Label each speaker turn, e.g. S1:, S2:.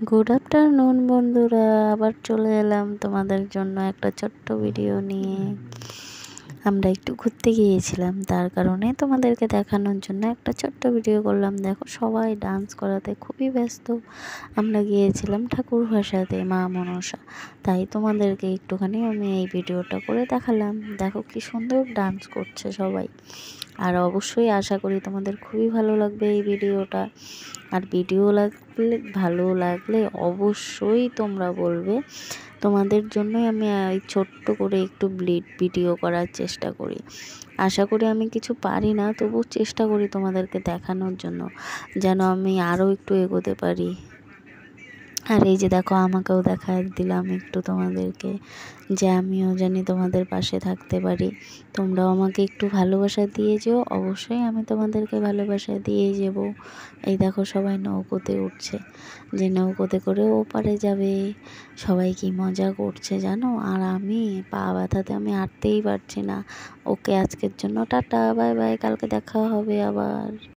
S1: Good afternoon বন্ধুরা, আবার চলে এলাম তোমাদের জন্য একটা ছোট্ট ভিডিও নিয়ে। আমরা একটু ঘুরতে গিয়েছিলাম, তার কারণে তোমাদেরকে দেখানোর জন্য একটা ছোট্ট ভিডিও করলাম। দেখো সবাই ডান্স করাতে খুবই ব্যস্ত। আমরা গিয়েছিলাম ঠাকুর ভাসাতে, মা মনসা, তাই তোমাদেরকে একটুখানি আমি এই ভিডিওটা করে দেখালাম। দেখো কি সুন্দর ডান্স করছে সবাই। আর অবশ্যই আশা করি তোমাদের খুবই ভালো লাগবে এই ভিডিওটা। আর ভালো লাগলে অবশ্যই তোমরা বলবে। তোমাদের জন্যই আমি এই ছোট্ট করে একটু ভিডিও করার চেষ্টা করি। আশা করি আমি কিছু পারি না, তবু চেষ্টা করি তোমাদেরকে দেখানোর জন্য, যেন আমি আরও একটু এগোতে পারি। আর এই যে দেখো, আমাকেও দেখা দিলাম একটু তোমাদেরকে, যে আমিও জানি তোমাদের পাশে থাকতে পারি। তোমরাও আমাকে একটু ভালোবাসা দিয়ে যেও, অবশ্যই আমি তোমাদেরকে ভালোবাসা দিয়ে যাব। এই দেখো সবাই নৌকোতে উঠছে, যে নৌকোতে করে ওপারে যাবে। সবাই কি মজা করছে জানো। আর আমি পা ব্যথাতে আমি হাঁটতেই পারছি না। ওকে, আজকের জন্য টাটা, বাই বাই, কালকে দেখা হবে আবার।